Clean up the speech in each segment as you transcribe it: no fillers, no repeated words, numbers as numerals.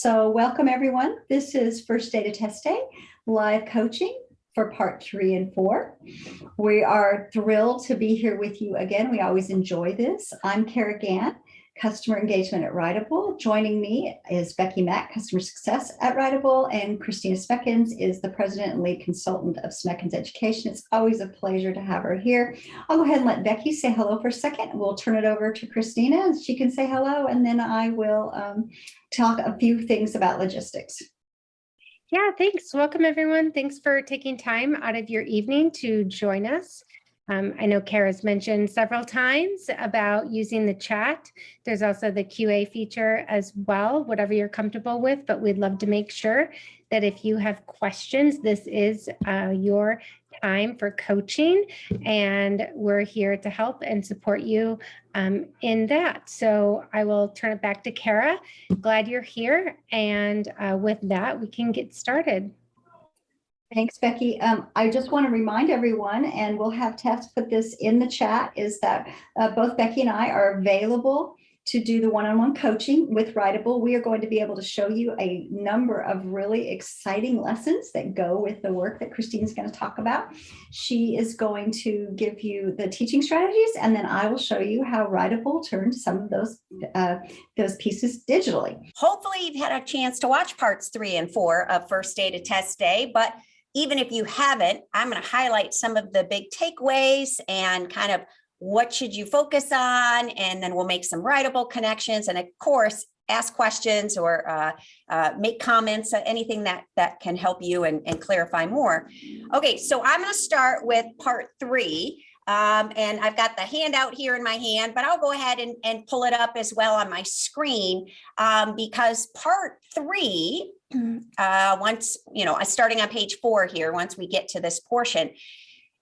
So welcome everyone. This is First Data Test Day, live coaching for part 3 and 4. We are thrilled to be here with you again. We always enjoy this. I'm Kara Gann, Customer Engagement at Writable. Joining me is Becky Mack, Customer Success at Writable, and Kristina Smekens is the President and Lead Consultant of Smekens Education. It's always a pleasure to have her here. I'll go ahead and let Becky say hello for a second. We'll turn it over to Kristina. She can say hello, and then I will talk a few things about logistics. Yeah, thanks. Welcome, everyone. Thanks for taking time out of your evening to join us. I know Kara's mentioned several times about using the chat. There's also the QA feature as well, whatever you're comfortable with, but we'd love to make sure that if you have questions, this is your time for coaching, and we're here to help and support you in that. So I will turn it back to Kara. Glad you're here. And with that, we can get started. Thanks, Becky. I just want to remind everyone, and we'll have Tess put this in the chat, is that both Becky and I are available to do the one-on-one coaching with Writable. We are going to be able to show you a number of really exciting lessons that go with the work that Kristina's going to talk about. She is going to give you the teaching strategies, and then I will show you how Writable turns some of those pieces digitally. Hopefully you've had a chance to watch parts 3 and 4 of First Data Test Day, but even if you haven't, I'm going to highlight some of the big takeaways and kind of what should you focus on, and then we'll make some writable connections, and of course, ask questions or make comments, anything that can help you and clarify more. Okay, so I'm going to start with part 3. And I've got the handout here in my hand, but I'll go ahead and pull it up as well on my screen because part 3, once, starting on page 4 here, once we get to this portion,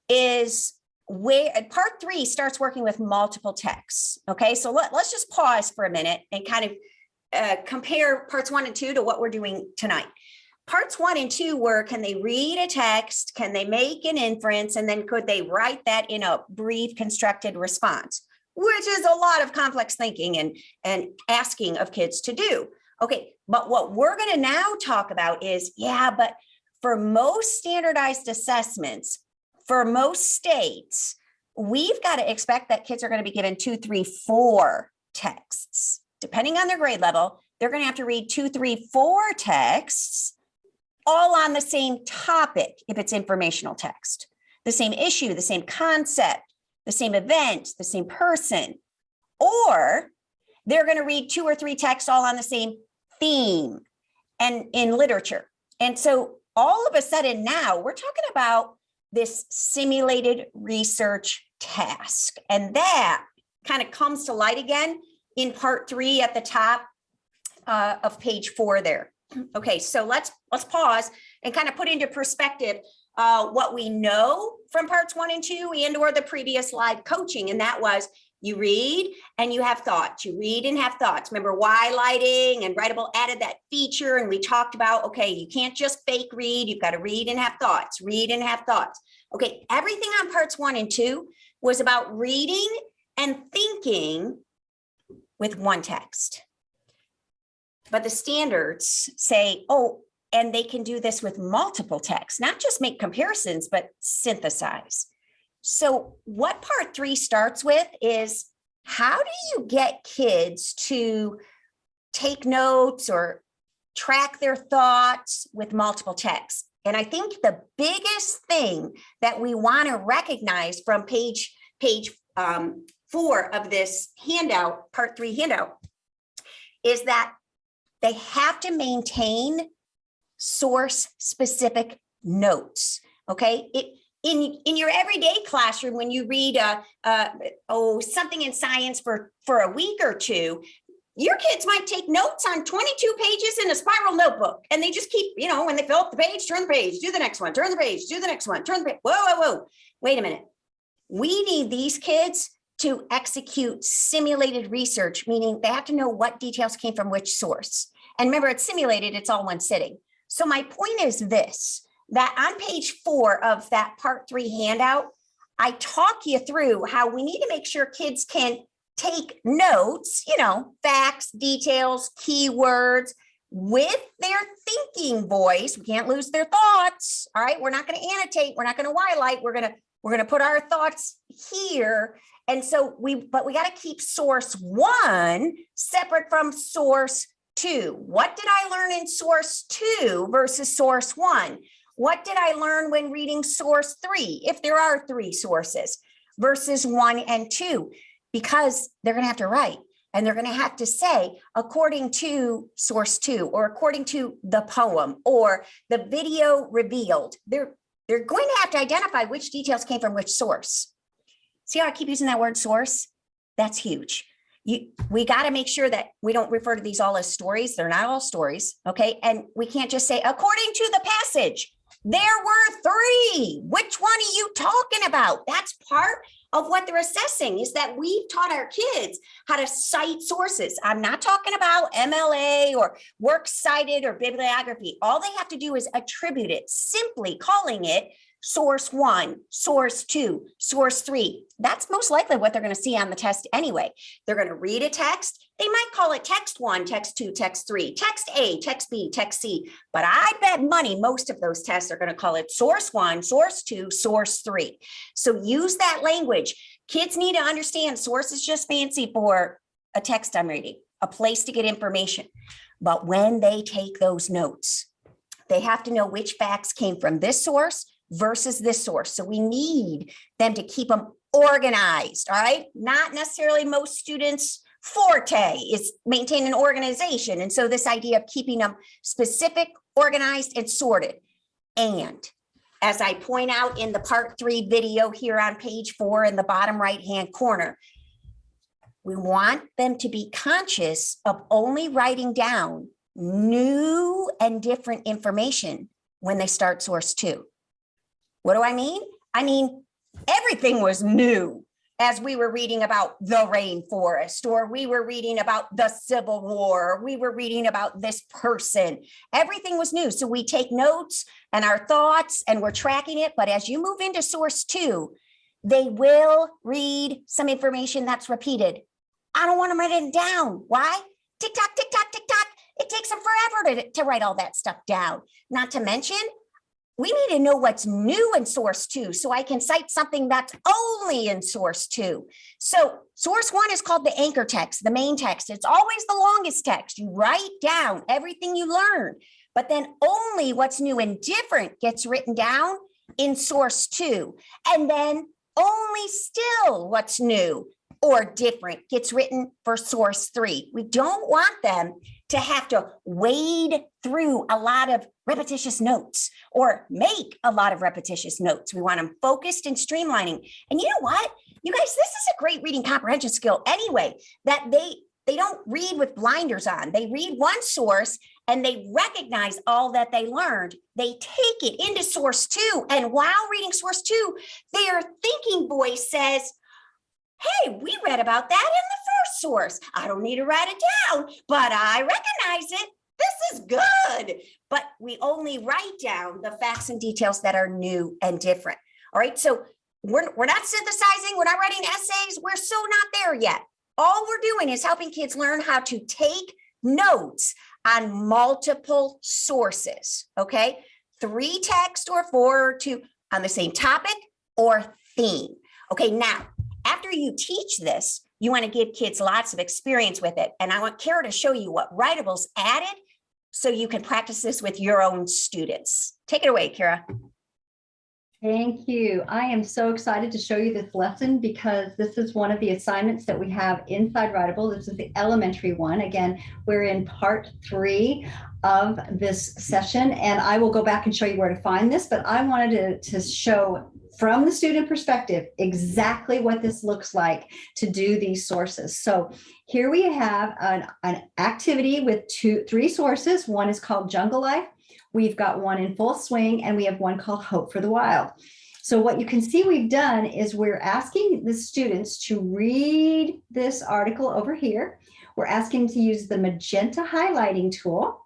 is where part 3 starts working with multiple texts. Okay, so let's just pause for a minute and kind of compare parts 1 and 2 to what we're doing tonight. Parts 1 and 2 were, can they read a text? Can they make an inference? And then could they write that in a brief constructed response, which is a lot of complex thinking and asking of kids to do. Okay, but what we're going to now talk about is, but for most standardized assessments, for most states, we've got to expect that kids are going to be given 2, 3, 4 texts. Depending on their grade level, they're going to have to read 2, 3, 4 texts all on the same topic if it's informational text, the same issue, the same concept, the same event, the same person, or they're going to read 2 or 3 texts all on the same theme and in literature. And so all of a sudden now we're talking about this simulated research task. And that kind of comes to light again in part 3 at the top of page 4 there. Okay, so let's pause and kind of put into perspective what we know from parts 1 and 2 and or the previous live coaching. And that was, you read and you have thoughts. You read and have thoughts. Remember highlighting, and Writable added that feature, and we talked about, okay, you can't just fake read. You've got to read and have thoughts, read and have thoughts. Okay, everything on parts 1 and 2 was about reading and thinking with one text. But the standards say, and they can do this with multiple texts, not just make comparisons, but synthesize. So what part 3 starts with is, how do you get kids to take notes or track their thoughts with multiple texts? And I think the biggest thing that we want to recognize from page 4 of this handout, part 3 handout, is that they have to maintain source specific notes. Okay. In your everyday classroom, when you read something in science for a week or 2, your kids might take notes on 22 pages in a spiral notebook, and they just keep, when they fill up the page, turn the page, do the next one, turn the page, do the next one, turn the page. Whoa. Wait a minute. We need these kids to execute simulated research, meaning they have to know what details came from which source. And remember, it's simulated, it's all one sitting. So my point is this, that on page 4 of that part 3 handout, I talk you through how we need to make sure kids can take notes, facts, details, keywords, with their thinking voice. We can't lose their thoughts. All right. We're not going to annotate. We're not going to highlight. We're going to put our thoughts here. And so we got to keep source 1 separate from source 2. What did I learn in source 2 versus source 1? What did I learn when reading source 3, if there are 3 sources, versus 1 and 2? Because they're going to have to write. And they're going to have to say, according to source 2, or according to the poem, or the video revealed. They're going to have to identify which details came from which source. See how I keep using that word source? That's huge. We got to make sure that we don't refer to these all as stories. They're not all stories, okay? And we can't just say, according to the passage, there were 3. Which one are you talking about? That's part of what they're assessing, is that we've taught our kids how to cite sources. I'm not talking about MLA or works cited or bibliography. All they have to do is attribute it, simply calling it source 1, source 2, source 3. That's most likely what they're going to see on the test anyway. They're going to read a text. They might call it text 1, text 2, text 3, text A, text B, text C. But I bet money most of those tests are going to call it source 1, source 2, source 3. So use that language. Kids need to understand source is just fancy for a text I'm reading, a place to get information. But when they take those notes, they have to know which facts came from this source versus this source. So we need them to keep them organized, all right? Not necessarily most students' forte is maintain an organization. And so this idea of keeping them specific, organized, and sorted. And as I point out in the part 3 video here on page 4 in the bottom right-hand corner, we want them to be conscious of only writing down new and different information when they start source 2. What do I mean? I mean, everything was new as we were reading about the rainforest, or we were reading about the Civil War, or we were reading about this person. Everything was new. So we take notes and our thoughts and we're tracking it. But as you move into source 2, they will read some information that's repeated. I don't want them writing it down. Why? Tick tock, tick tock, tick tock. It takes them forever to write all that stuff down. Not to mention, we need to know what's new in source 2 so I can cite something that's only in source 2. So source 1 is called the anchor text, the main text. It's always the longest text. You write down everything you learn, but then only what's new and different gets written down in source 2. And then only still what's new or different gets written for source 3. We don't want them to have to wade through a lot of repetitious notes or make a lot of repetitious notes. We want them focused and streamlining. And you know what? You guys, this is a great reading comprehension skill anyway, that they don't read with blinders on. They read one source and they recognize all that they learned. They take it into source 2. And while reading source 2, their thinking voice says, hey, we read about that in the first source. I don't need to write it down, but I recognize it. This is good. But we only write down the facts and details that are new and different. All right. So we're not synthesizing. We're not writing essays. We're so not there yet. All we're doing is helping kids learn how to take notes on multiple sources. Okay. 3 text or 4 or 2 on the same topic or theme. Okay. Now, after you teach this, you want to give kids lots of experience with it. And I want Kara to show you what Writable's added so you can practice this with your own students. Take it away, Kara. Thank you. I am so excited to show you this lesson because this is one of the assignments that we have inside Writable. This is the elementary one. Again, we're in part 3 of this session, and I will go back and show you where to find this, but I wanted to show from the student perspective exactly what this looks like to do these sources. So here we have an activity with 3 sources. One is called Jungle Life. We've got one in Full Swing, and we have one called Hope for the Wild. So what you can see we've done is we're asking the students to read this article over here. We're asking to use the magenta highlighting tool.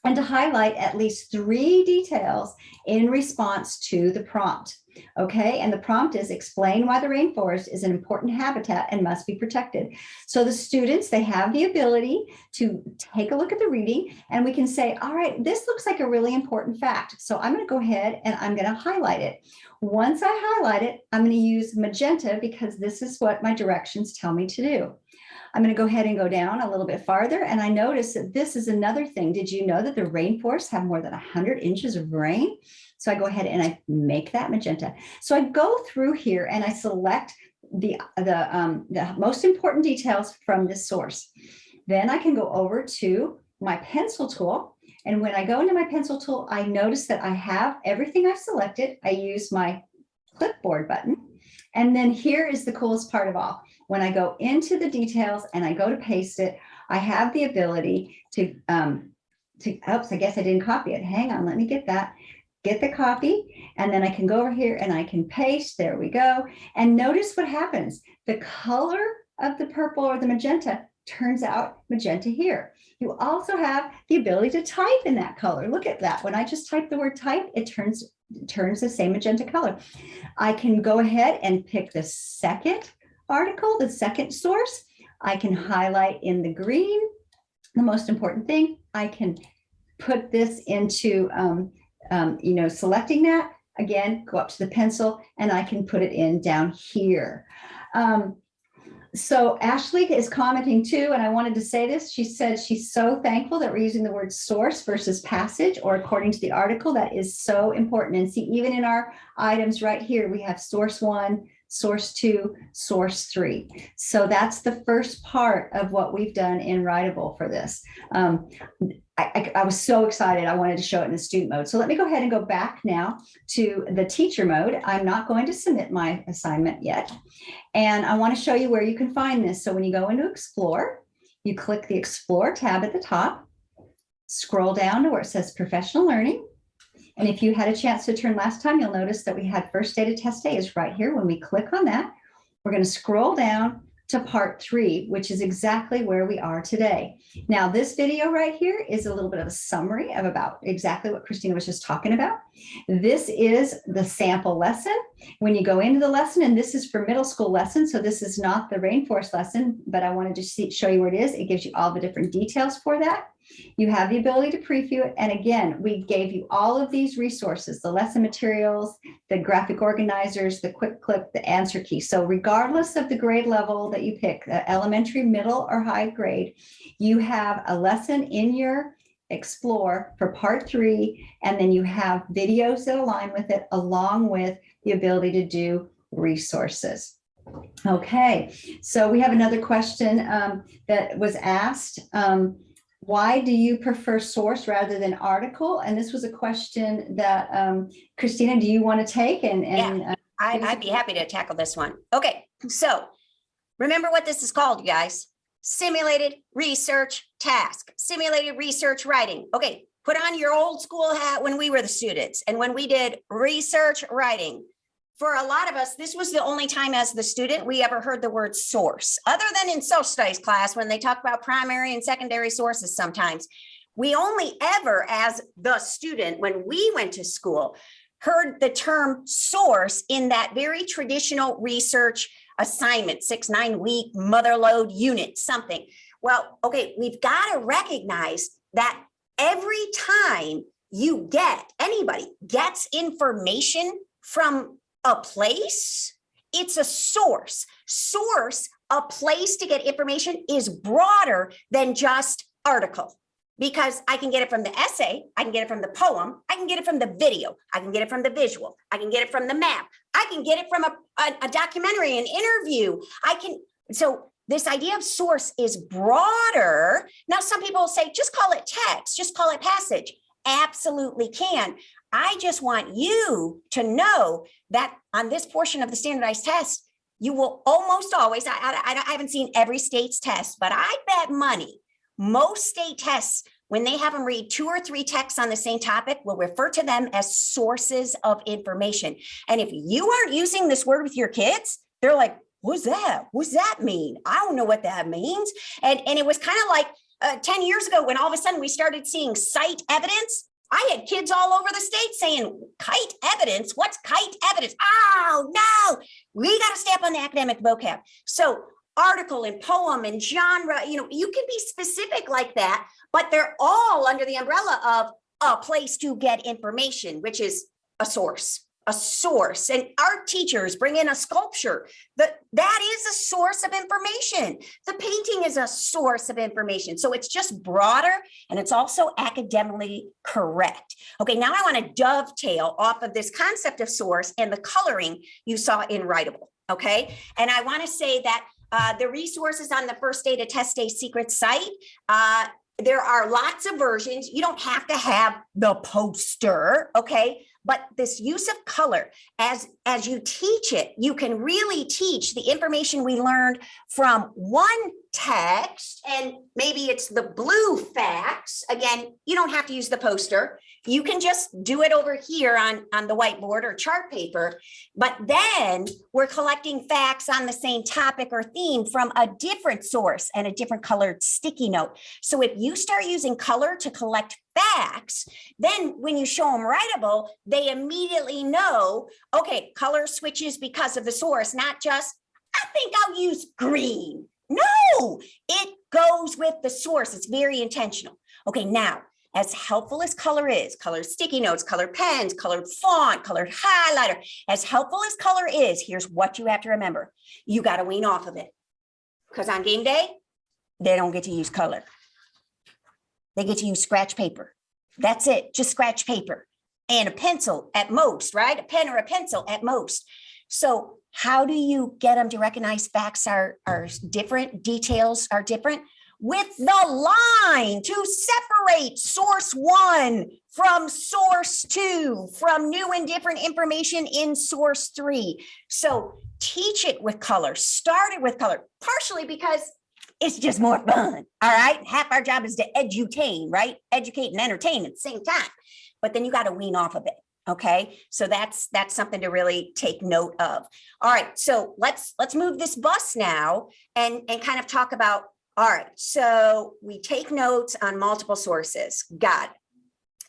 and to highlight at least 3 details in response to the prompt. Okay, and the prompt is explain why the rainforest is an important habitat and must be protected. So the students, they have the ability to take a look at the reading, and we can say, all right, this looks like a really important fact. So I'm going to go ahead and I'm going to highlight it. Once I highlight it, I'm going to use magenta because this is what my directions tell me to do. I'm going to go ahead and go down a little bit farther, and I notice that this is another thing. Did you know that the rainforests have more than 100 inches of rain? So I go ahead and I make that magenta. So I go through here and I select the most important details from this source. Then I can go over to my pencil tool. And when I go into my pencil tool, I notice that I have everything I've selected. I use my clipboard button. And then here is the coolest part of all. When I go into the details and I go to paste it, I have the ability to oops, I guess I didn't copy it. Hang on, let me get that. Get the copy, and then I can go over here and I can paste. There we go. And notice what happens. The color of the purple or the magenta turns out magenta here. You also have the ability to type in that color. Look at that. When I just type the word type, it turns the same magenta color. I can go ahead and pick the second article, the second source. I can highlight in the green. The most important thing, I can put this into selecting that, again, go up to the pencil and I can put it in down here. So Ashley is commenting too, and I wanted to say this. She said she's so thankful that we're using the word source versus passage or according to the article. That is so important. And see, even in our items right here, we have source 1, source 2, source 3. So that's the first part of what we've done in Writable for this. I was so excited. I wanted to show it in the student mode. So let me go ahead and go back now to the teacher mode. I'm not going to submit my assignment yet. And I want to show you where you can find this. So when you go into Explore, you click the Explore tab at the top, scroll down to where it says Professional Learning. And if you had a chance to turn last time, you'll notice that we had First Data Test Day is right here. When we click on that, we're going to scroll down to part 3, which is exactly where we are today. Now, this video right here is a little bit of a summary of about exactly what Kristina was just talking about. This is the sample lesson. When you go into the lesson, and this is for middle school lesson, so this is not the rainforest lesson, but I wanted to show you where it is. It gives you all the different details for that. You have the ability to preview it. And again, we gave you all of these resources, the lesson materials, the graphic organizers, the quick clip, the answer key. So regardless of the grade level that you pick, elementary, middle, or high grade, you have a lesson in your Explore for part 3. And then you have videos that align with it, along with the ability to do resources. Okay, so we have another question that was asked. Why do you prefer source rather than article? And this was a question that Kristina, do you want to take? Yeah, I'd be happy to tackle this one. Okay, so remember what this is called, you guys. Simulated research task, simulated research writing. Okay, put on your old school hat when we were the students and when we did research writing. For a lot of us, this was the only time as the student we ever heard the word source, other than in social studies class when they talk about primary and secondary sources sometimes. We only ever, as the student, when we went to school, heard the term source in that very traditional research assignment, 6-9 week motherload unit, something. Well, okay, we've got to recognize that every time anybody gets information from a place, it's a source. A place to get information is broader than just article, because I can get it from the essay, I can get it from the poem, I can get it from the video, I can get it from the visual, I can get it from the map, I can get it from a documentary, an interview. So this idea of source is broader. Now, some people say, just call it text, just call it passage. Absolutely can. I just want you to know that on this portion of the standardized test, you will almost always, I haven't seen every state's test, but I bet money most state tests, when they have them read 2 or 3 texts on the same topic, will refer to them as sources of information. And if you aren't using this word with your kids, they're like, what's that? What's that mean? I don't know what that means. And it was kind of like 10 years ago, when all of a sudden we started seeing cite evidence, I had kids all over the state saying, kite evidence? What's kite evidence? Oh, no, we got to stay up on the academic vocab. So article and poem and genre, you can be specific like that, but they're all under the umbrella of a place to get information, which is a source. And our teachers bring in a sculpture that is a source of information. The painting is a source of information. So it's just broader and it's also academically correct. Okay, now I want to dovetail off of this concept of source and the coloring you saw in Writable. Okay, and I want to say that the resources on the First Day to Test Day secret site, there are lots of versions. You don't have to have the poster, okay? But this use of color, as you teach it, you can really teach the information we learned from one text, and maybe it's the blue facts. Again, you don't have to use the poster. You can just do it over here on the whiteboard or chart paper, but then we're collecting facts on the same topic or theme from a different source and a different colored sticky note. So if you start using color to collect facts, then when you show them Writable, they immediately know, okay, color switches because of the source, not just, I think I'll use green. No, it goes with the source. It's very intentional. Okay, now, as helpful as color is, colored sticky notes, colored pens, colored font, colored highlighter, as helpful as color is, here's what you have to remember. You got to wean off of it. Because on game day, they don't get to use color. They get to use scratch paper. That's it, just scratch paper. And a pencil at most, right? A pen or a pencil at most. So how do you get them to recognize facts are different, details are different? With the line to separate source 1 from source 2, from new and different information in source 3. So teach it with color, start it with color, partially because it's just more fun, all right? Half our job is to edutain, right? Educate and entertain at the same time, but then you got to wean off of it, okay? So that's something to really take note of. All right, so let's move this bus now and kind of talk about, all right, so we take notes on multiple sources. Got it.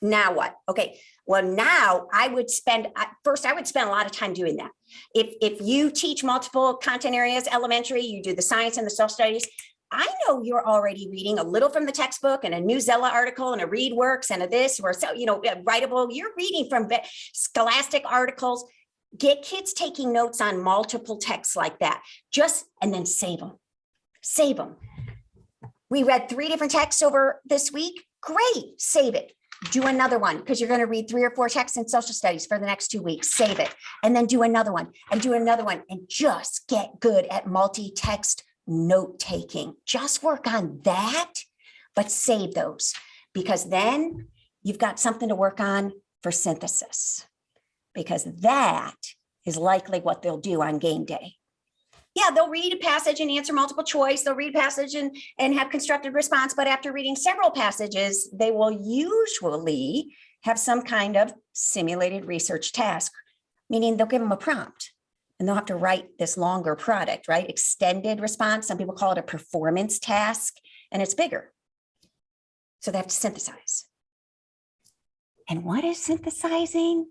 Now what? Okay, well, now I would spend a lot of time doing that. If you teach multiple content areas, elementary, you do the science and the social studies, I know you're already reading a little from the textbook and a new Zella article and a ReadWorks and a this or so, Writable. You're reading from scholastic articles. Get kids taking notes on multiple texts like that. And then save them. Save them. We read 3 different texts over this week. Great, save it. Do another one because you're going to read 3 or 4 texts in social studies for the next 2 weeks. Save it. And then do another one and do another one and just get good at multi-text note taking. Just work on that, but save those because then you've got something to work on for synthesis because that is likely what they'll do on game day. Yeah, they'll read a passage and answer multiple choice. They'll read a passage and have constructed response. But after reading several passages, they will usually have some kind of simulated research task, meaning they'll give them a prompt and they'll have to write this longer product, right? Extended response. Some people call it a performance task, and it's bigger. So they have to synthesize. And what is synthesizing?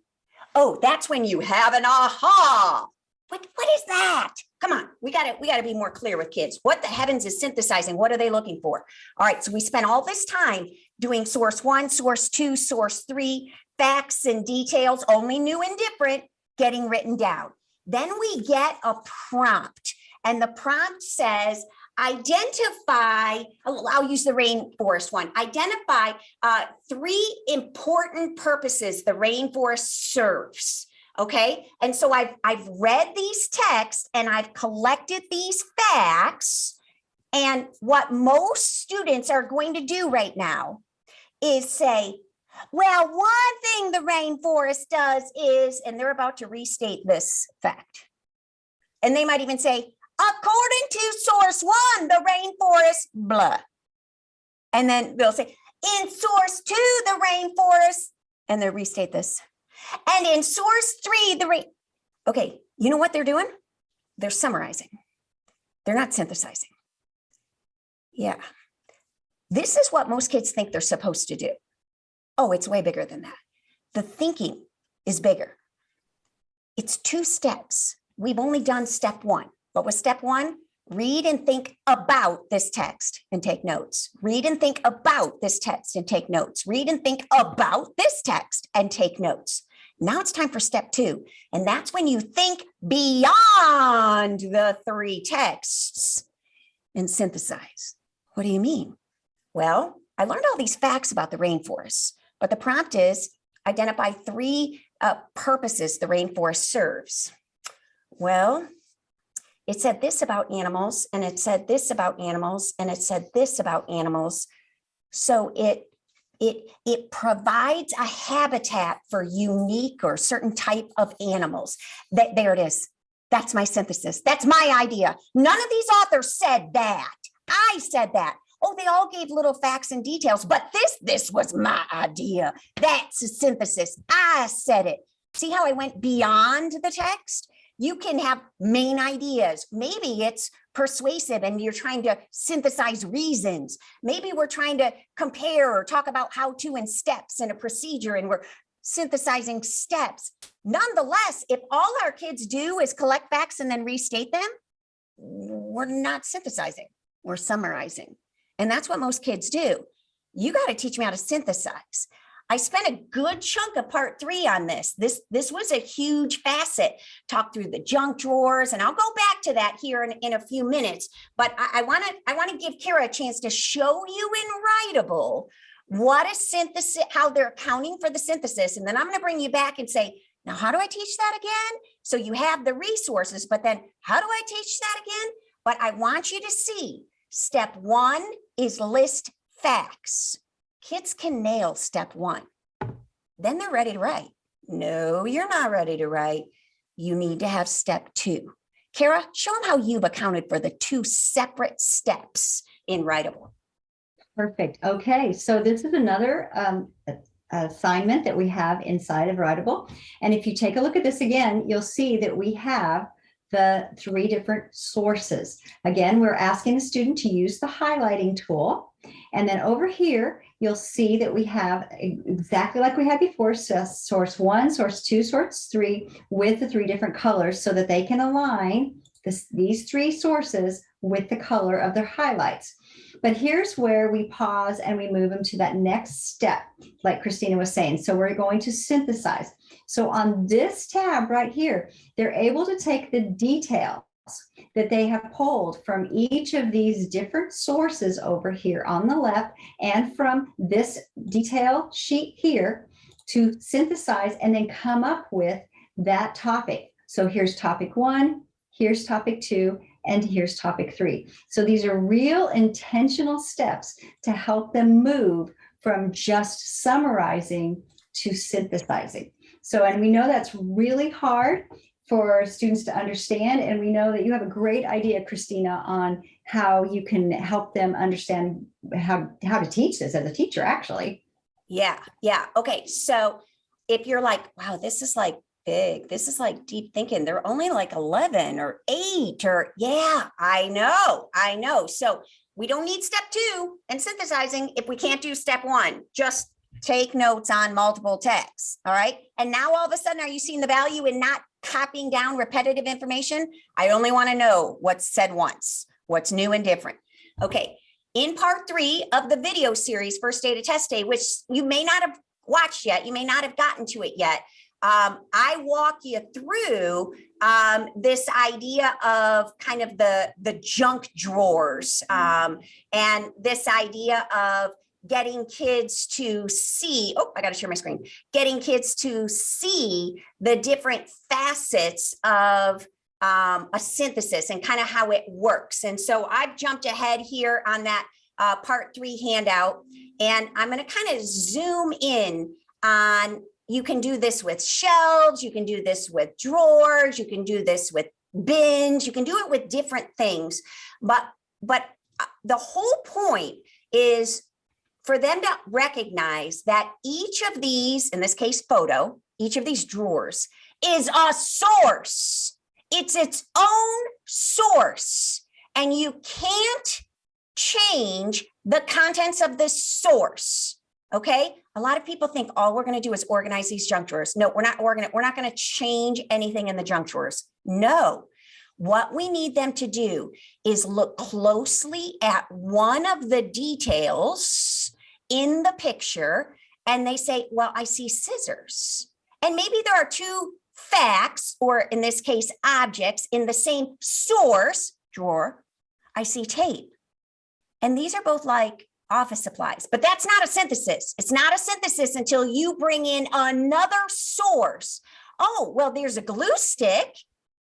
Oh, that's when you have an aha. What is that? Come on, we gotta be more clear with kids. What the heavens is synthesizing? What are they looking for? All right, so we spent all this time doing source 1, source 2, source 3, facts and details, only new and different, getting written down. Then we get a prompt, and the prompt says, identify, I'll use the Rainforest one, identify 3 important purposes the rainforest serves. Okay, and so I've read these texts and I've collected these facts. And what most students are going to do right now is say, well, one thing the rainforest does is, and they're about to restate this fact. And they might even say, according to source 1, the rainforest, blah. And then they'll say, in source 2, the rainforest, and they'll restate this. And in source 3, okay, you know what they're doing? They're summarizing. They're not synthesizing. Yeah. This is what most kids think they're supposed to do. Oh, it's way bigger than that. The thinking is bigger. It's 2 steps. We've only done step 1. What was step 1? Read and think about this text and take notes. Read and think about this text and take notes. Read and think about this text and take notes. Now it's time for step 2. And that's when you think beyond the 3 texts and synthesize. What do you mean? Well, I learned all these facts about the rainforest, but the prompt is identify 3 purposes the rainforest serves. Well, it said this about animals, and it said this about animals, and it said this about animals. So it provides a habitat for unique or certain type of animals. There it is. That's my synthesis. That's my idea. None of these authors said that. I said that. Oh, they all gave little facts and details, but this was my idea. That's a synthesis. I said it. See how I went beyond the text? You can have main ideas. Maybe it's persuasive and you're trying to synthesize reasons. Maybe we're trying to compare or talk about how to and steps and a procedure, and we're synthesizing steps. Nonetheless, if all our kids do is collect facts and then restate them, we're not synthesizing, we're summarizing. And that's what most kids do. You got to teach me how to synthesize. I spent a good chunk of part 3 on this. This was a huge facet. Talk through the junk drawers, and I'll go back to that here in a few minutes. But I want to give Kara a chance to show you in Writable what a synthesis, how they're accounting for the synthesis, and then I'm going to bring you back and say, now how do I teach that again? So you have the resources, but then how do I teach that again? But I want you to see step 1 is list facts. Kids can nail step 1. Then they're ready to write. No, you're not ready to write. You need to have step 2. Kara, show them how you've accounted for the 2 separate steps in Writable. Perfect. Okay, so this is another assignment that we have inside of Writable. And if you take a look at this again, you'll see that we have the 3 different sources. Again, we're asking the student to use the highlighting tool. And then over here, you'll see that we have exactly like we had before, so source 1, source 2, source 3 with the 3 different colors so that they can align these 3 sources with the color of their highlights. But here's where we pause and we move them to that next step, like Kristina was saying. So we're going to synthesize. So on this tab right here, they're able to take the details that they have pulled from each of these different sources over here on the left and from this detail sheet here to synthesize and then come up with that topic. So here's topic 1, here's topic 2, and here's topic 3. So these are real intentional steps to help them move from just summarizing to synthesizing. So, and we know that's really hard for students to understand. And we know that you have a great idea, Kristina, on how you can help them understand how to teach this as a teacher, actually. Yeah. Okay. So if you're like, wow, this is like big, this is like deep thinking, they're only like 11 or 8 or yeah, I know. So we don't need step 2 and synthesizing if we can't do step 1. Just take notes on multiple texts. All right. And now all of a sudden, are you seeing the value in not copying down repetitive information? I only want to know what's said once, what's new and different. Okay. In part 3 of the video series, First Day to Test Day, which you may not have watched yet, you may not have gotten to it yet. I walk you through this idea of kind of the junk drawers and this idea of getting kids to see, I got to share my screen, getting kids to see the different facets of a synthesis and kind of how it works. And so I've jumped ahead here on that part 3 handout, and I'm going to kind of zoom in on, you can do this with shelves, you can do this with drawers, you can do this with bins, you can do it with different things. But the whole point is for them to recognize that each of these, in this case, photo, each of these drawers is a source. It's its own source. And you can't change the contents of this source. Okay. A lot of people think all we're going to do is organize these junk drawers. No, we're not going to change anything in the junk drawers. No. What we need them to do is look closely at one of the details in the picture, and they say, well, I see scissors. And maybe there are two facts, or in this case, objects in the same source drawer. I see tape. And these are both like office supplies, but that's not a synthesis. It's not a synthesis until you bring in another source. Oh, well, there's a glue stick.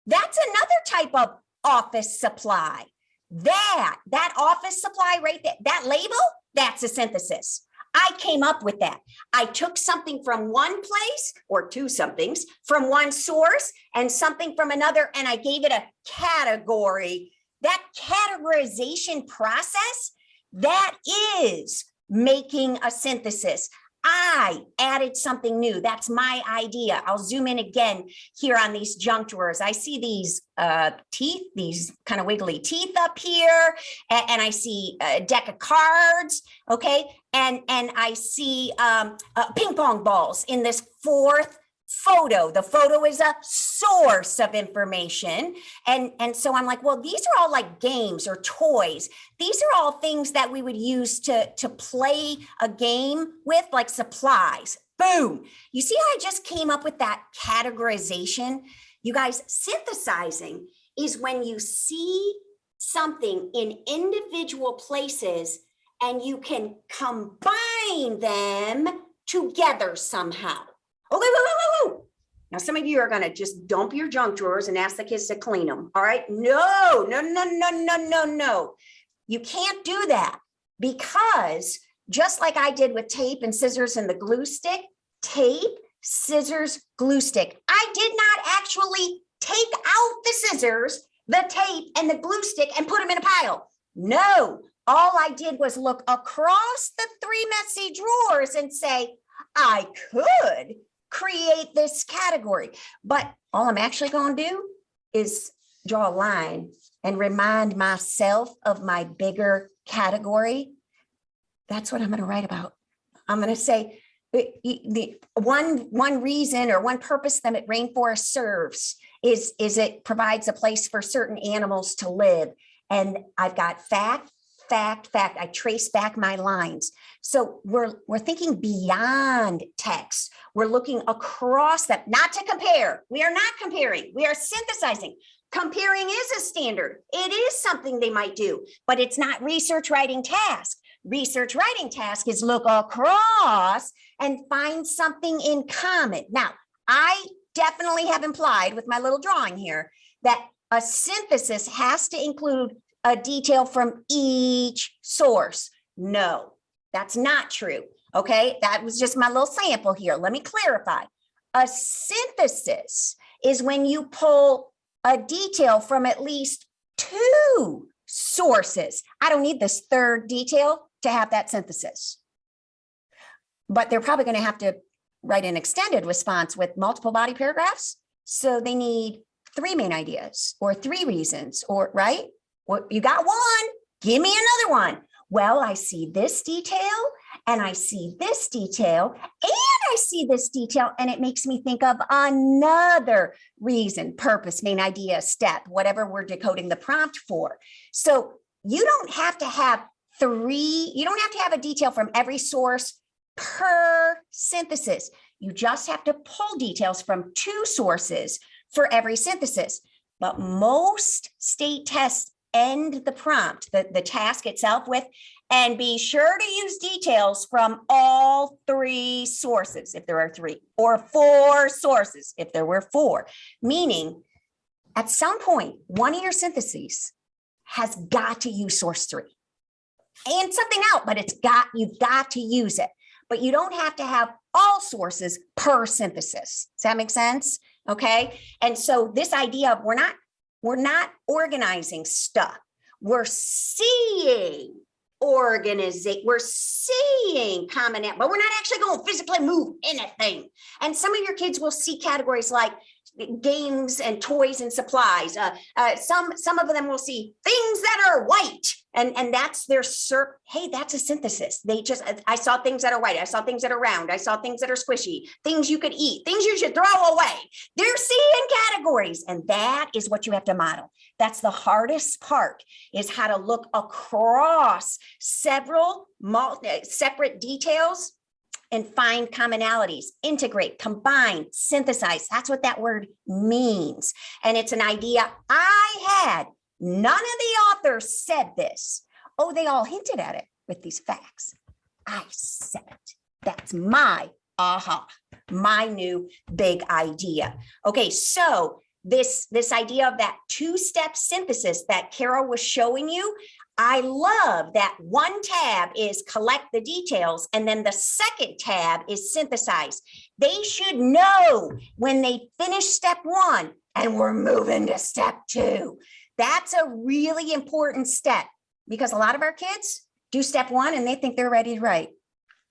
That's another type of office supply. That office supply right there, that label, that's a synthesis. I came up with that. I took something from one place, or two somethings from one source and something from another, and I gave it a category. That categorization process, that is making a synthesis. I added something new. That's my idea. I'll zoom in again here on these junk drawers. I see these teeth, these kind of wiggly teeth up here, and I see a deck of cards, okay? And I see ping pong balls in this fourth photo. The photo is a source of information. And so I'm like, well, these are all like games or toys. These are all things that we would use to play a game with, like supplies. Boom. You see how I just came up with that categorization? You guys, synthesizing is when you see something in individual places and you can combine them together somehow. Okay, whoa. Now, some of you are going to just dump your junk drawers and ask the kids to clean them. All right. No. You can't do that, because just like I did with tape and scissors and the glue stick, tape, scissors, glue stick. I did not actually take out the scissors, the tape, and the glue stick and put them in a pile. No, all I did was look across the three messy drawers and say, I could create this category, but all I'm actually going to do is draw a line and remind myself of my bigger category. That's what I'm going to write about. I'm going to say the one reason or one purpose that Rainforest serves is it provides a place for certain animals to live. And I've got fact. I trace back my lines. So we're thinking beyond text. We're looking across them, not to compare. We are not comparing. We are synthesizing. Comparing is a standard. It is something they might do, but it's not research writing task. Research writing task is look across and find something in common. Now, I definitely have implied with my little drawing here that a synthesis has to include a detail from each source. No, that's not true. Okay, that was just my little sample here. Let me clarify. A synthesis is when you pull a detail from at least two sources. I don't need this third detail to have that synthesis. But they're probably going to have to write an extended response with multiple body paragraphs. So they need three main ideas or three reasons, or right? Well, you got one, give me another one. Well, I see this detail and I see this detail and I see this detail, and it makes me think of another reason, purpose, main idea, step, whatever we're decoding the prompt for. So you don't have to have you don't have to have a detail from every source per synthesis. You just have to pull details from two sources for every synthesis. But most state tests end the prompt, the task itself with, and be sure to use details from all three sources, if there are three, or four sources, if there were four. Meaning, at some point, one of your syntheses has got to use source three. And something out, but you've got to use it. But you don't have to have all sources per synthesis. Does that make sense? Okay. And so this idea of we're not organizing stuff. We're seeing we're seeing common, but we're not actually going to physically move anything. And some of your kids will see categories like games and toys and supplies. Some of them will see things that are white And that's their hey, that's a synthesis. I saw things that are white. I saw things that are round. I saw things that are squishy, things you could eat, things you should throw away. They're seeing categories. And that is what you have to model. That's the hardest part, is how to look across several separate details and find commonalities, integrate, combine, synthesize. That's what that word means. And it's an idea I had. None of the authors said this. Oh, they all hinted at it with these facts. I said it. That's my aha, my new big idea. Okay, so this idea of that two-step synthesis that Carol was showing you, I love that one tab is collect the details, and then the second tab is synthesize. They should know when they finish step one and we're moving to step two. That's a really important step, because a lot of our kids do step one and they think they're ready to write.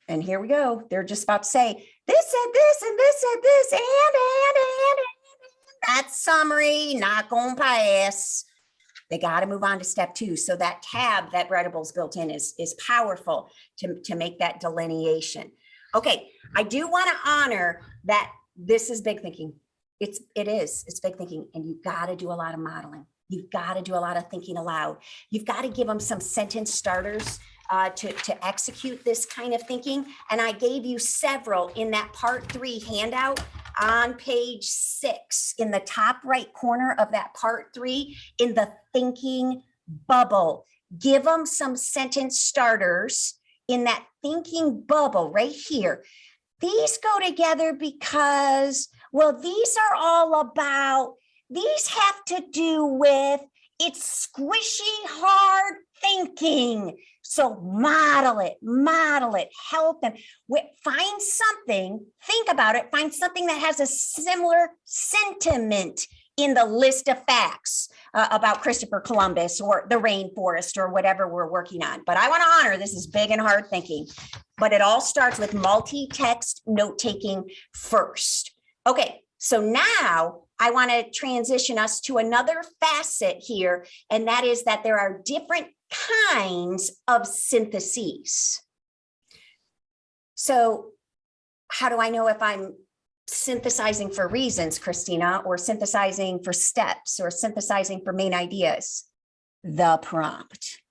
And here we go. They're just about to say, this said this and this said this and. That's summary, not going to pass. They got to move on to step two. So that tab that Writable's built in is powerful to make that delineation. Okay, I do want to honor that this is big thinking. It's big thinking, and you've got to do a lot of modeling. You've got to do a lot of thinking aloud. You've got to give them some sentence starters to execute this kind of thinking. And I gave you several in that part 3 handout on page 6, in the top right corner of that part 3, in the thinking bubble. Give them some sentence starters in that thinking bubble right here. These go together because, well, these are all about, these have to do with, it's squishy, hard thinking. So model it, help them. Find something, think about it, find something that has a similar sentiment in the list of facts about Christopher Columbus or the rainforest or whatever we're working on. But I want to honor, this is big and hard thinking, but it all starts with multi-text note-taking first. Okay, so now I want to transition us to another facet here, and that is that there are different kinds of syntheses. So how do I know if I'm synthesizing for reasons, Kristina, or synthesizing for steps, or synthesizing for main ideas? The prompt.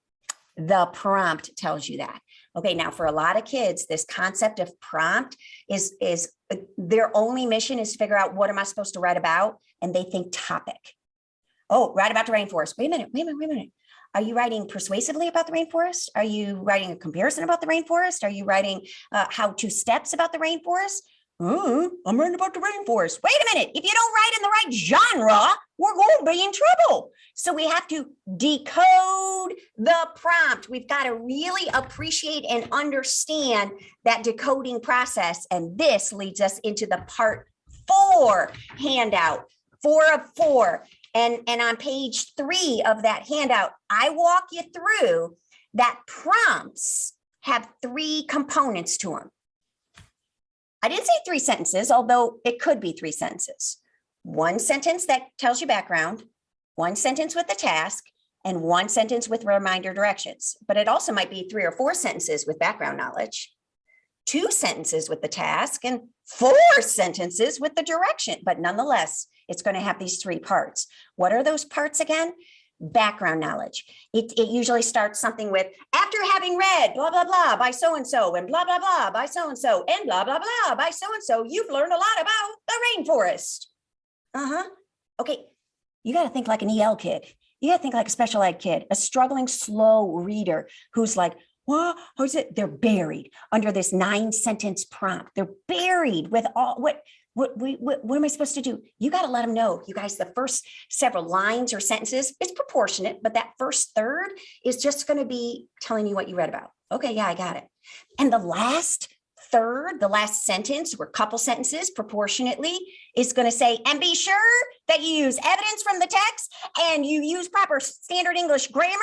The prompt tells you that. Okay, now for a lot of kids, this concept of prompt is their only mission is to figure out, what am I supposed to write about? And they think topic. Oh, write about the rainforest. Wait a minute. Are you writing persuasively about the rainforest? Are you writing a comparison about the rainforest? Are you writing how-to steps about the rainforest? I'm writing about the rainforest. Wait a minute. If you don't write in the right genre, we're going to be in trouble. So we have to decode the prompt. We've got to really appreciate and understand that decoding process. And this leads us into the part 4 handout, 4 of 4. And on page 3 of that handout, I walk you through that prompts have 3 components to them. I didn't say 3 sentences, although it could be 3 sentences. 1 sentence that tells you background, 1 sentence with the task, and 1 sentence with reminder directions. But it also might be 3 or 4 sentences with background knowledge, 2 sentences with the task, and 4 sentences with the direction. But nonetheless, it's going to have these 3 parts. What are those parts again? Background knowledge. It usually starts something with, after having read blah, blah, blah by so-and-so, and blah, blah, blah by so-and-so, and blah, blah, blah by so-and-so, you've learned a lot about the rainforest. Okay, you got to think like an EL kid. You got to think like a special ed kid, a struggling slow reader who's like, what? How's it? They're buried under this 9-sentence prompt. They're buried with all what am I supposed to do? You got to let them know, you guys, the first several lines or sentences is proportionate, but that first third is just going to be telling you what you read about. Okay, yeah, I got it. And the last third, the last sentence or couple sentences proportionately is going to say, and be sure that you use evidence from the text, and you use proper standard English grammar,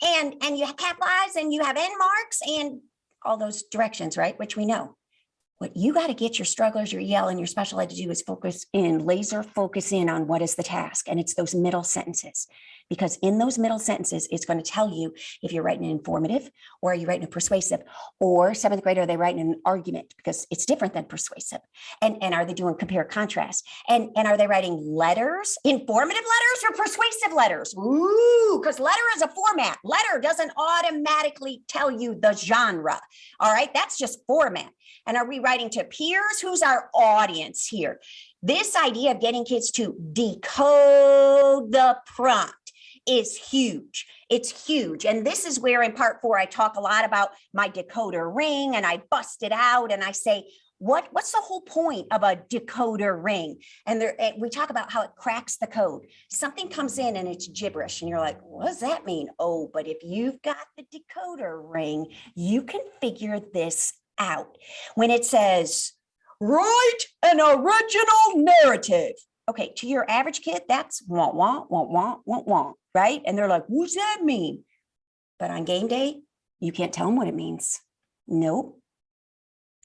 and you capitalize, and you have end marks and all those directions, right? Which we know. What you got to get your strugglers, your EL, and your special ed to do is laser focus in on what is the task. And it's those middle sentences. Because in those middle sentences, it's going to tell you if you're writing an informative, or are you writing a persuasive, or seventh grade, are they writing an argument? Because it's different than persuasive. And are they doing compare contrast? And are they writing letters, informative letters or persuasive letters? Ooh, because letter is a format. Letter doesn't automatically tell you the genre. All right, that's just format. And are we writing to peers? Who's our audience here? This idea of getting kids to decode the prompt is huge. It's huge. And this is where in part 4, I talk a lot about my decoder ring, and I bust it out and I say, what's the whole point of a decoder ring? And we talk about how it cracks the code. Something comes in and it's gibberish and you're like, what does that mean? Oh, but if you've got the decoder ring, you can figure this out. When it says, write an original narrative. Okay, to your average kid, that's want, right? And they're like, what's that mean? But on game day, you can't tell them what it means. Nope.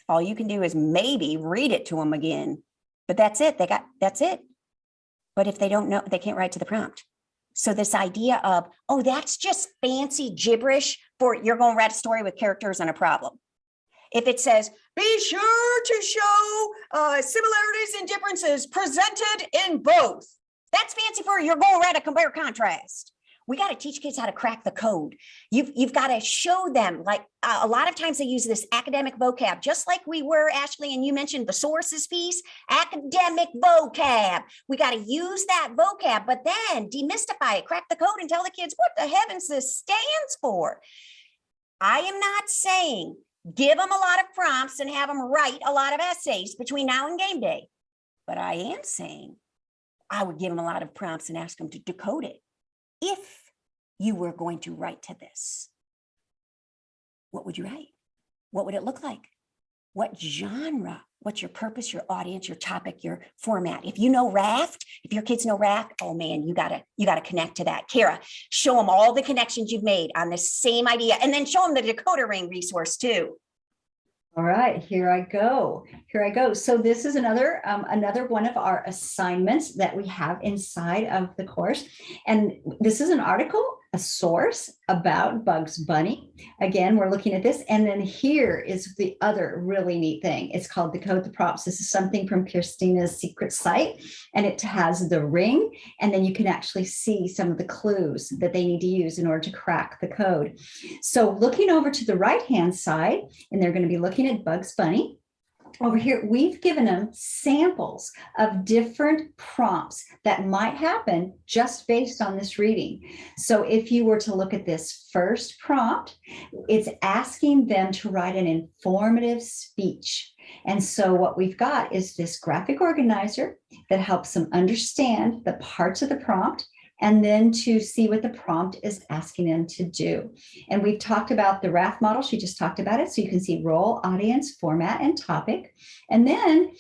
All you can do is maybe read it to them again. But that's it. That's it. But if they don't know, they can't write to the prompt. So this idea of, oh, that's just fancy gibberish for you're going to write a story with characters and a problem. If it says, be sure to show similarities and differences presented in both. That's fancy for you're going to write a compare contrast. We got to teach kids how to crack the code. You've got to show them, like a lot of times they use this academic vocab, just like we were, Ashley, and you mentioned the sources piece, academic vocab. We got to use that vocab, but then demystify it, crack the code and tell the kids what the heavens this stands for. I am not saying give them a lot of prompts and have them write a lot of essays between now and game day. But I am saying I would give them a lot of prompts and ask them to decode it. If you were going to write to this, what would you write? What would it look like? What genre? What's your purpose, your audience, your topic, your format? If you know Raft, if your kids know Raft, oh man, you gotta connect to that. Kara, show them all the connections you've made on this same idea, and then show them the decoder ring resource too. All right, here I go. So this is another one of our assignments that we have inside of the course. And this is an article, a source about Bugs Bunny. Again, we're looking at this. And then here is the other really neat thing. It's called Decode the Prompts. This is something from Kristina's secret site. And it has the ring. And then you can actually see some of the clues that they need to use in order to crack the code. So looking over to the right-hand side, and they're going to be looking at Bugs Bunny. Over here, we've given them samples of different prompts that might happen just based on this reading. So if you were to look at this first prompt, it's asking them to write an informative speech. And so what we've got is this graphic organizer that helps them understand the parts of the prompt and then to see what the prompt is asking them to do. And we've talked about the RAF model. She just talked about it. So you can see role, audience, format, and topic. And then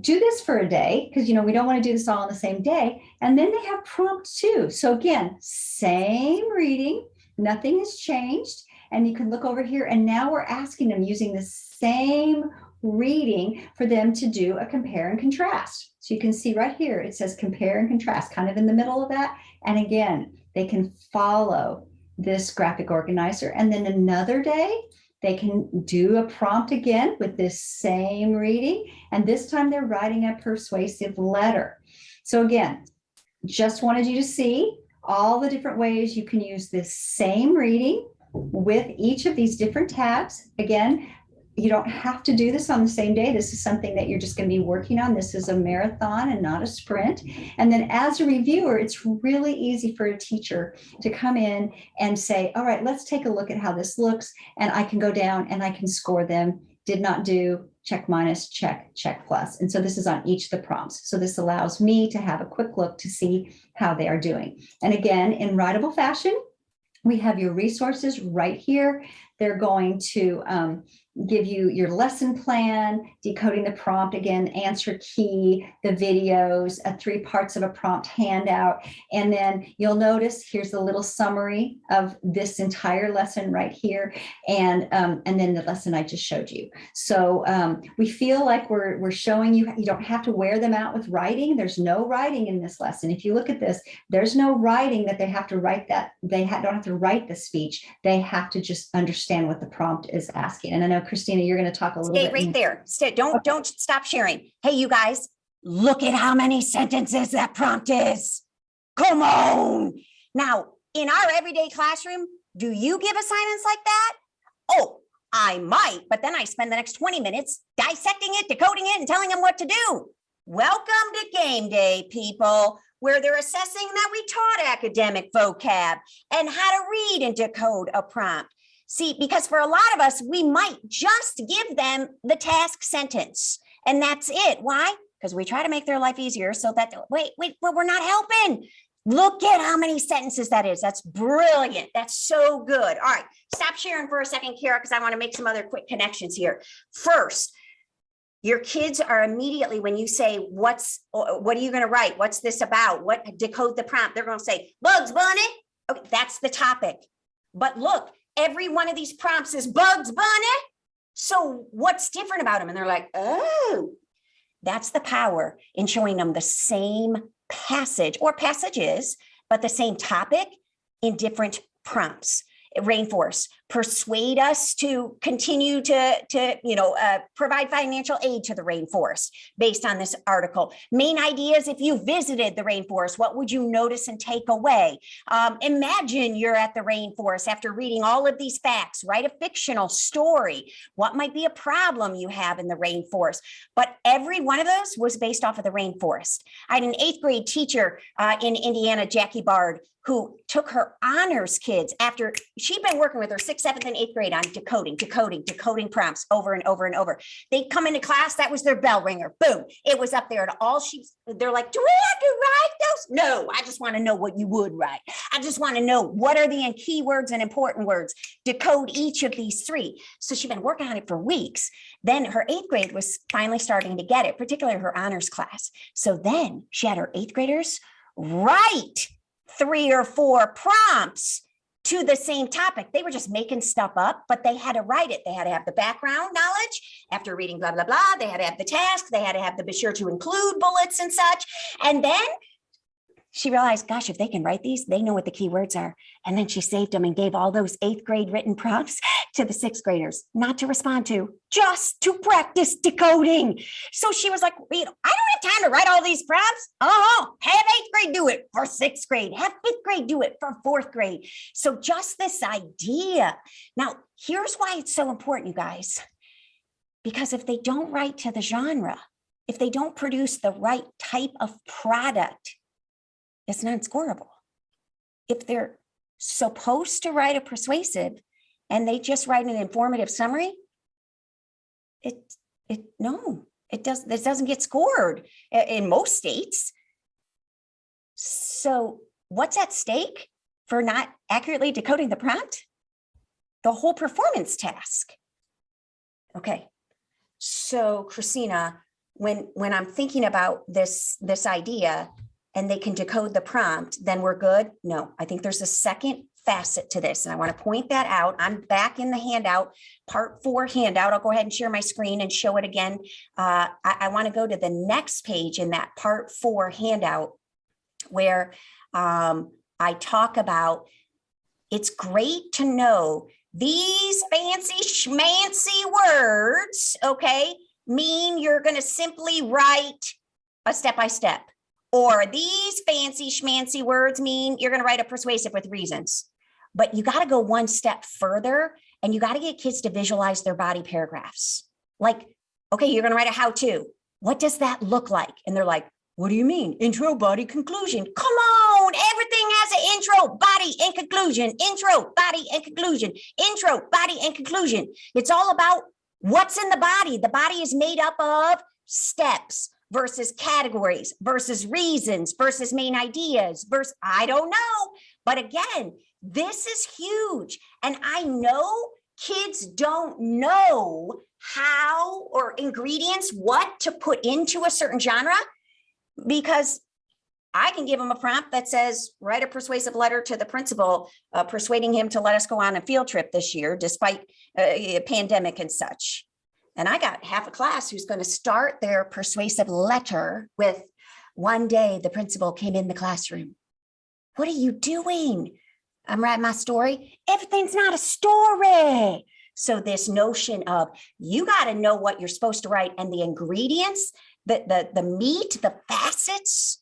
do this for a day, because we don't want to do this all on the same day. And then they have prompt 2. So again, same reading, nothing has changed. And you can look over here, and now we're asking them using the same reading for them to do a compare and contrast. So you can see right here, it says compare and contrast, kind of in the middle of that. And again, they can follow this graphic organizer. And then another day, they can do a prompt again with this same reading. And this time they're writing a persuasive letter. So again, just wanted you to see all the different ways you can use this same reading with each of these different tabs. Again, you don't have to do this on the same day. This is something that you're just going to be working on. This is a marathon and not a sprint. And then as a reviewer, it's really easy for a teacher to come in and say, all right, let's take a look at how this looks. And I can go down and I can score them. Did not do, check minus, check, check plus. And so this is on each of the prompts. So this allows me to have a quick look to see how they are doing. And again, in writable fashion, we have your resources right here. They're going to give you your lesson plan, decoding the prompt, again, answer key, the videos, 3 parts of a prompt handout. And then you'll notice here's a little summary of this entire lesson right here. And then the lesson I just showed you. So we feel like we're showing you, you don't have to wear them out with writing. There's no writing in this lesson. If you look at this, there's no writing that they have to write that. They don't have to write the speech. They have to just understand what the prompt is asking. And I know, Kristina, you're going to talk a little bit. Stay right there. Don't stop sharing. Hey, you guys, look at how many sentences that prompt is. Come on. Now, in our everyday classroom, do you give assignments like that? Oh, I might, but then I spend the next 20 minutes dissecting it, decoding it, and telling them what to do. Welcome to game day, people, where they're assessing that we taught academic vocab and how to read and decode a prompt. See, because for a lot of us, we might just give them the task sentence and that's it. Why? Because we try to make their life easier so that, wait, but we're not helping. Look at how many sentences that is. That's brilliant. That's so good. All right, stop sharing for a second, Kara, because I want to make some other quick connections here. First, your kids are immediately, when you say, what are you going to write? What's this about? Decode the prompt. They're going to say, Bugs Bunny. Okay, that's the topic. But look, every one of these prompts is Bugs Bunny. So what's different about them? And they're like, oh, that's the power in showing them the same passage or passages, but the same topic in different prompts. Rainforest, persuade us to continue to provide financial aid to the rainforest based on this article. Main ideas: if you visited the rainforest, what would you notice and take away? Imagine you're at the rainforest after reading all of these facts. Write a fictional story. What might be a problem you have in the rainforest? But every one of those was based off of the rainforest. I had an 8th grade teacher in Indiana, Jackie Bard, who took her honors kids after she'd been working with her 6th, 7th, and 8th grade on decoding prompts over and over and over. They'd come into class, that was their bell ringer. Boom, it was up there. And they're like, do we have to write those? No, I just want to know what you would write. I just want to know what are the keywords and important words. Decode each of these 3. So she'd been working on it for weeks. Then her 8th grade was finally starting to get it, particularly her honors class. So then she had her 8th graders write 3 or 4 prompts to the same topic. They were just making stuff up, but they had to write it. They had to have the background knowledge after reading blah, blah, blah. They had to have the task. They had to have the be sure to include bullets and such. And then she realized, gosh, if they can write these, they know what the keywords are. And then she saved them and gave all those 8th grade written prompts to the 6th graders, not to respond to, just to practice decoding. So she was like, I don't have time to write all these prompts. Have 8th grade do it for 6th grade. Have 5th grade do it for 4th grade. So just this idea. Now, here's why it's so important, you guys. Because if they don't write to the genre, if they don't produce the right type of product, it's not scoreable. If they're supposed to write a persuasive and they just write an informative summary, this doesn't get scored in most states. So what's at stake for not accurately decoding the prompt? The whole performance task. Okay. So Kristina, when I'm thinking about this idea, and they can decode the prompt, then we're good? No, I think there's a second facet to this, and I want to point that out. I'm back in the handout, part 4 handout. I'll go ahead and share my screen and show it again. I want to go to the next page in that part 4 handout where I talk about it's great to know these fancy schmancy words, okay, mean you're going to simply write a step-by-step. Or these fancy schmancy words mean you're going to write a persuasive with reasons. But you got to go one step further and you got to get kids to visualize their body paragraphs. Like, okay, you're going to write a how-to. What does that look like? And they're like, what do you mean? Intro, body, conclusion. Come on, everything has an intro, body, and conclusion. Intro, body, and conclusion. Intro, body, and conclusion. It's all about what's in the body. The body is made up of steps versus categories versus reasons versus main ideas versus, I don't know. But again, this is huge. And I know kids don't know how or ingredients, what to put into a certain genre, because I can give them a prompt that says, write a persuasive letter to the principal, persuading him to let us go on a field trip this year, despite a pandemic and such. And I got half a class who's going to start their persuasive letter with, one day the principal came in the classroom. What are you doing? I'm writing my story. Everything's not a story. So this notion of you got to know what you're supposed to write and the ingredients, the meat, the facets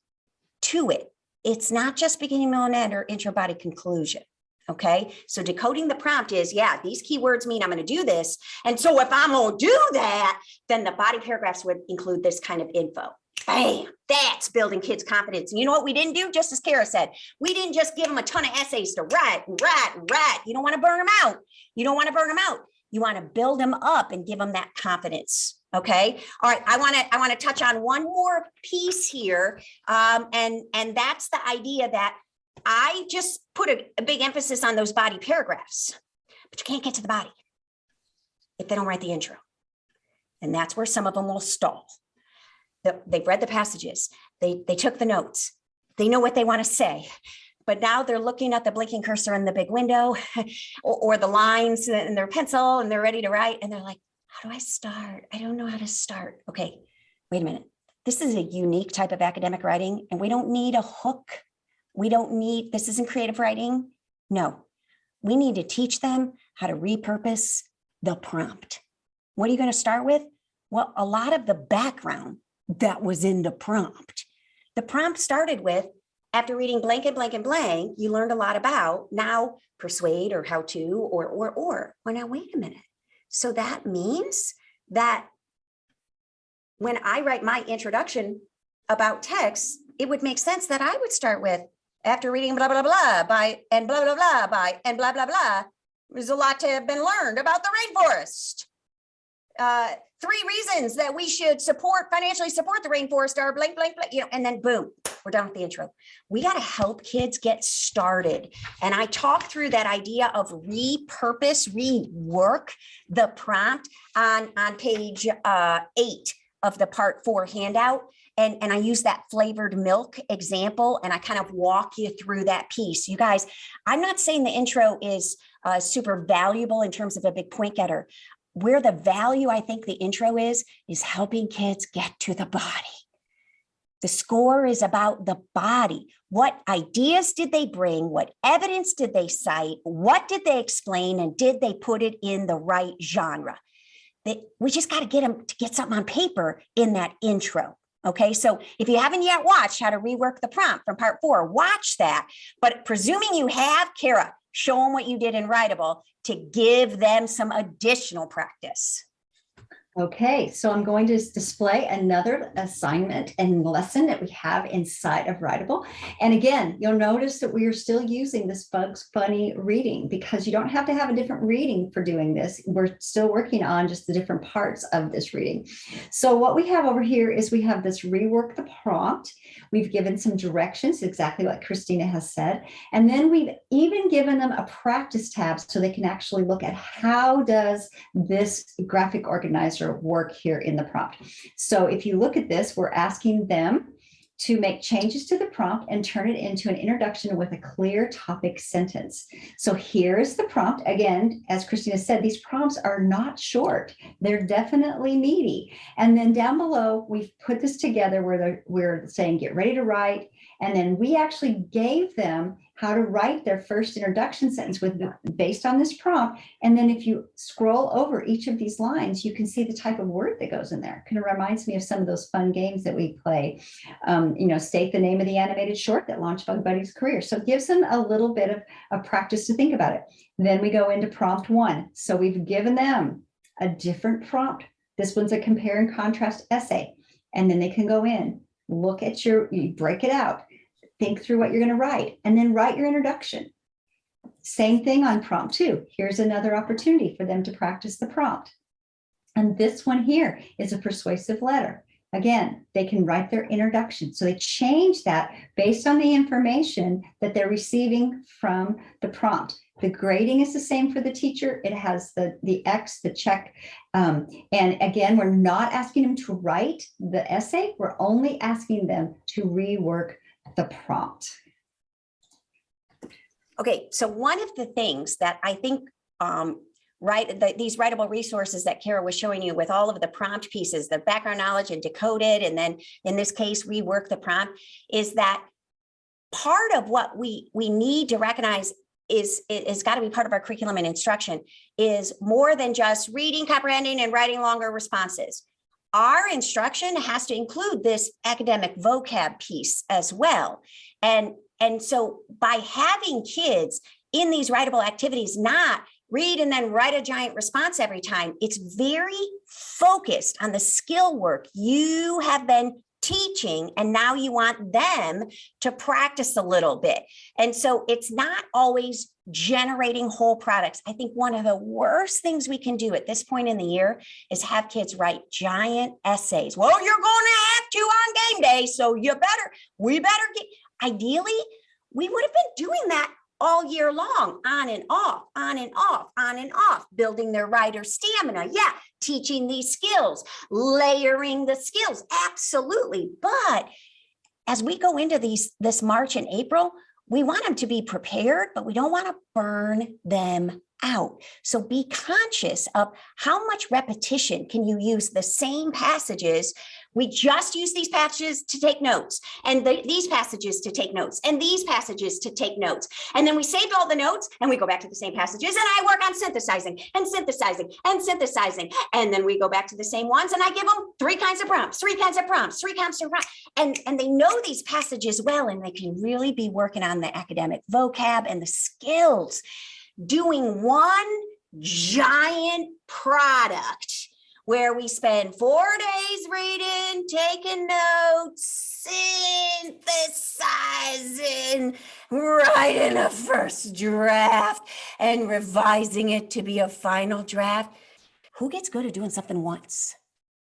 to it. It's not just beginning, middle, and end or intro, body, conclusion. Okay. So decoding the prompt is, yeah, these keywords mean I'm going to do this. And so if I'm going to do that, then the body paragraphs would include this kind of info. Bam, that's building kids' confidence. And you know what we didn't do? Just as Kara said, we didn't just give them a ton of essays to write and write and write. You don't want to burn them out. You don't want to burn them out. You want to build them up and give them that confidence. Okay. All right. I want to touch on one more piece here. And that's the idea that I just put a big emphasis on those body paragraphs, but you can't get to the body if they don't write the intro. And that's where some of them will stall. They've read the passages. They took the notes. They know what they want to say. But now they're looking at the blinking cursor in the big window or the lines in their pencil, and they're ready to write. And they're like, how do I start? I don't know how to start. Okay, wait a minute. This is a unique type of academic writing, and we don't need a hook. This isn't creative writing. No, we need to teach them how to repurpose the prompt. What are you going to start with? Well, a lot of the background that was in the prompt. The prompt started with, after reading blank and blank and blank, you learned a lot about now persuade or how to or. Well, now wait a minute. So that means that when I write my introduction about text, it would make sense that I would start with, after reading blah, blah, blah by, and blah, blah, blah by, and blah, blah, blah. There's a lot to have been learned about the rainforest. 3 reasons that we should financially support the rainforest are blank, blank, blank, and then boom, we're done with the intro. We got to help kids get started. And I talked through that idea of rework the prompt on page 8 of the part 4 handout. And I use that flavored milk example, and I kind of walk you through that piece. You guys, I'm not saying the intro is super valuable in terms of a big point getter. Where the value, I think the intro is helping kids get to the body. The score is about the body. What ideas did they bring? What evidence did they cite? What did they explain? And did they put it in the right genre? We just got to get them to get something on paper in that intro. Okay, so if you haven't yet watched How to Rework the Prompt from part 4, watch that. But presuming you have, Kara, show them what you did in Writable to give them some additional practice. Okay, so I'm going to display another assignment and lesson that we have inside of Writable. And again, you'll notice that we are still using this Bugs Bunny reading, because you don't have to have a different reading for doing this. We're still working on just the different parts of this reading. So what we have over here is we have this rework the prompt. We've given some directions, exactly what Kristina has said. And then we've even given them a practice tab so they can actually look at how does this graphic organizer work here in the prompt. So if you look at this, we're asking them to make changes to the prompt and turn it into an introduction with a clear topic sentence. So here's the prompt. Again, as Kristina said, these prompts are not short. They're definitely meaty. And then down below, we've put this together where we're saying, get ready to write. And then we actually gave them how to write their first introduction sentence based on this prompt. And then if you scroll over each of these lines, you can see the type of word that goes in there. It kind of reminds me of some of those fun games that we play. State the name of the animated short that launched Bug Buddy's career. So it gives them a little bit of practice to think about it. Then we go into prompt 1. So we've given them a different prompt. This one's a compare and contrast essay. And then they can go in, look at you break it out, think through what you're going to write, and then write your introduction. Same thing on prompt 2. Here's another opportunity for them to practice the prompt. And this one here is a persuasive letter. Again, they can write their introduction. So they change that based on the information that they're receiving from the prompt. The grading is the same for the teacher. It has the X, the check. And again, we're not asking them to write the essay. We're only asking them to rework the prompt. Okay, so one of the things that I think, these writable resources that Kara was showing you with all of the prompt pieces, the background knowledge and Decoded, and then in this case, Rework the Prompt, is that part of what we need to recognize is got to be part of our curriculum and instruction is more than just reading, comprehending, and writing longer responses. Our instruction has to include this academic vocab piece as well. And so by having kids in these writable activities, not read and then write a giant response every time, it's very focused on the skill work you have been teaching, and now you want them to practice a little bit. And so it's not always generating whole products. I think one of the worst things we can do at this point in the year is have kids write giant essays. Well, you're going to have to on game day, so we better get, ideally, we would have been doing that all year long, on and off, on and off, on and off, building their writer stamina. Yeah, teaching these skills, layering the skills, absolutely. But as we go into this March and April, we want them to be prepared, but we don't want to burn them out. So be conscious of how much repetition can you use the same passages. We just use these passages to take notes, and these passages to take notes, and these passages to take notes. And then we saved all the notes and we go back to the same passages, and I work on synthesizing and synthesizing and synthesizing. And then we go back to the same ones, and I give them 3 kinds of prompts, 3 kinds of prompts, 3 kinds of prompts. And they know these passages well, and they can really be working on the academic vocab and the skills. Doing one giant product where we spend 4 days reading, taking notes, synthesizing, writing a first draft, and revising it to be a final draft. Who gets good at doing something once?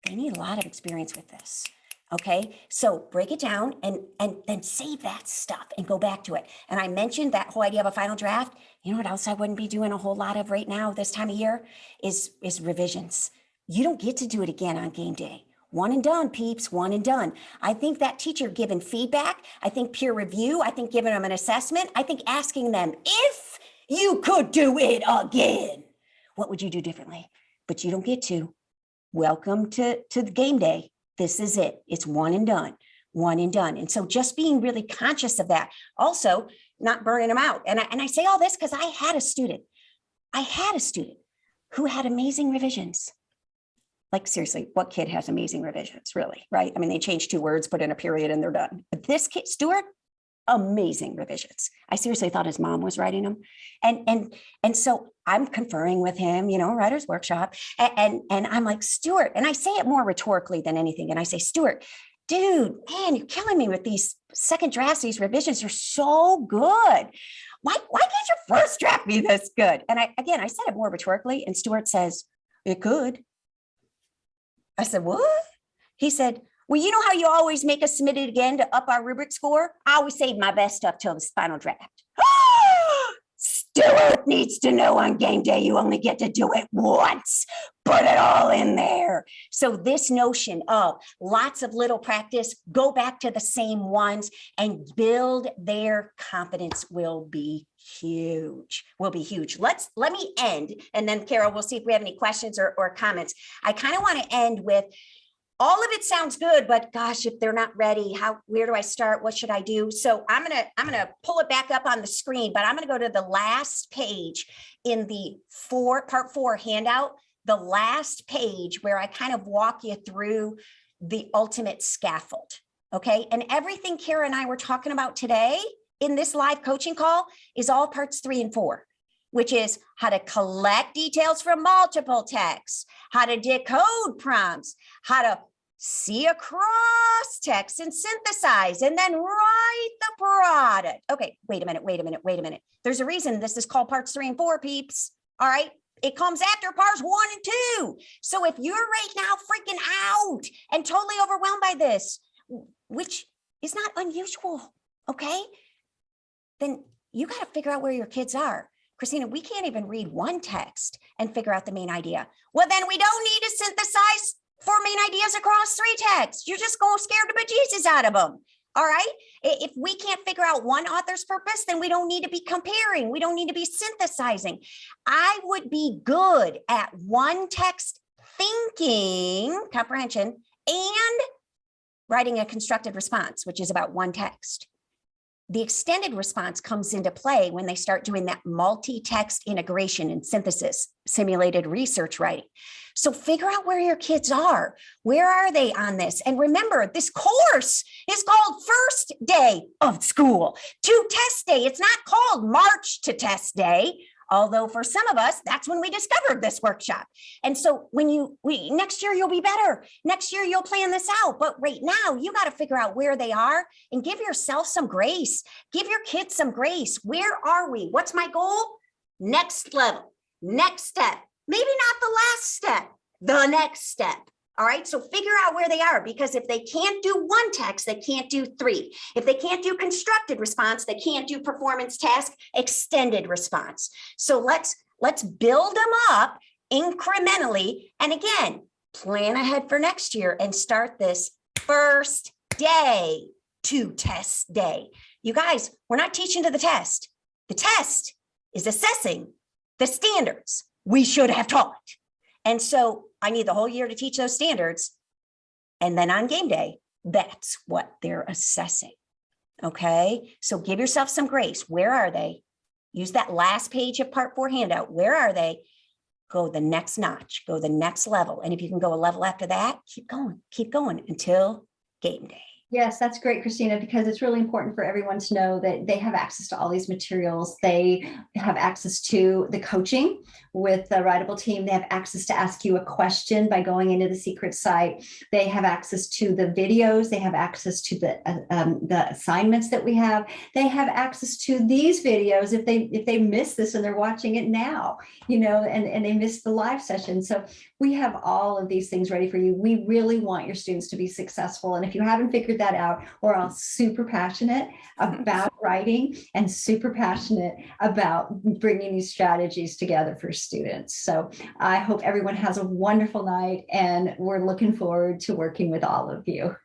They need a lot of experience with this. Okay, so break it down and then save that stuff and go back to it. And I mentioned that whole idea of a final draft. You know what else I wouldn't be doing a whole lot of right now this time of year is revisions. You don't get to do it again on game day. One and done, peeps, one and done. I think that teacher giving feedback, I think peer review, I think giving them an assessment, I think asking them, if you could do it again, what would you do differently? But you don't get to. Welcome to the game day. This is it. It's one and done, one and done. And so just being really conscious of that. Also, not burning them out. And I say all this because I had a student who had amazing revisions. Like, seriously, what kid has amazing revisions, really, right? I mean, they change 2 words, put in a period, and they're done. But this kid, Stuart, amazing revisions. I seriously thought his mom was writing them. And so I'm conferring with him, writer's workshop. And I'm like, Stuart, and I say it more rhetorically than anything. And I say, Stuart, dude, man, you're killing me with these second drafts. These revisions are so good. Why can't your first draft be this good? And I said it more rhetorically. And Stuart says, it could. I said, what? He said, well, you know how you always make us submit it again to up our rubric score? I always save my best stuff till the final draft. Stuart needs to know on game day you only get to do it once. Put it all in there. So this notion of lots of little practice, go back to the same ones and build their confidence will be huge. Let me end, and then Carol, we'll see if we have any questions or comments. I kind of want to end with, all of it sounds good, but gosh, if they're not ready, where do I start? What should I do? So I'm gonna pull it back up on the screen, but I'm gonna go to the last page in the part 4 handout, the last page where I kind of walk you through the ultimate scaffold. Okay, and everything Kara and I were talking about today in this live coaching call is all parts 3 and 4. Which is how to collect details from multiple texts, how to decode prompts, how to see across text and synthesize, and then write the product. Okay, wait a minute. There's a reason this is called parts 3 and 4, peeps. All right, It comes after parts 1 and 2. So if you're right now freaking out and totally overwhelmed by this, which is not unusual, okay, then you got to figure out where your kids are. Kristina, we can't even read one text and figure out the main idea. Well, then we don't need to synthesize 4 main ideas across 3 texts. You're just going to scare the bejesus out of them. All right. If we can't figure out one author's purpose, then we don't need to be comparing. We don't need to be synthesizing. I would be good at one text thinking, comprehension, and writing a constructed response, which is about one text. The extended response comes into play when they start doing that multi-text integration and synthesis, simulated research writing. So figure out where your kids are. Where are they on this? And remember, this course is called First Day of School to Test Day. It's not called March to Test Day. Although for some of us, that's when we discovered this workshop. And so when next year, you'll be better. Next year, you'll plan this out. But right now, you got to figure out where they are and give yourself some grace. Give your kids some grace. Where are we? What's my goal? Next level, next step. Maybe not the last step, the next step. All right, so figure out where they are, because if they can't do one text, they can't do 3. If they can't do constructed response, they can't do performance task, extended response. So let's build them up incrementally. And again, plan ahead for next year and start this first day to test day. You guys, we're not teaching to the test. The test is assessing the standards we should have taught. And so I need the whole year to teach those standards. And then on game day, that's what they're assessing. Okay. So give yourself some grace. Where are they? Use that last page of part 4 handout. Where are they? Go the next notch, go the next level. And if you can go a level after that, keep going until game day. Yes, that's great, Kristina, because it's really important for everyone to know that they have access to all these materials. They have access to the coaching with the Writable team. They have access to ask you a question by going into the secret site. They have access to the videos. They have access to the assignments that we have. They have access to these videos if they miss this and they're watching it now, and they missed the live session. So we have all of these things ready for you. We really want your students to be successful. And if you haven't figured that out, we're all super passionate about writing and super passionate about bringing these strategies together for students. So I hope everyone has a wonderful night, and we're looking forward to working with all of you.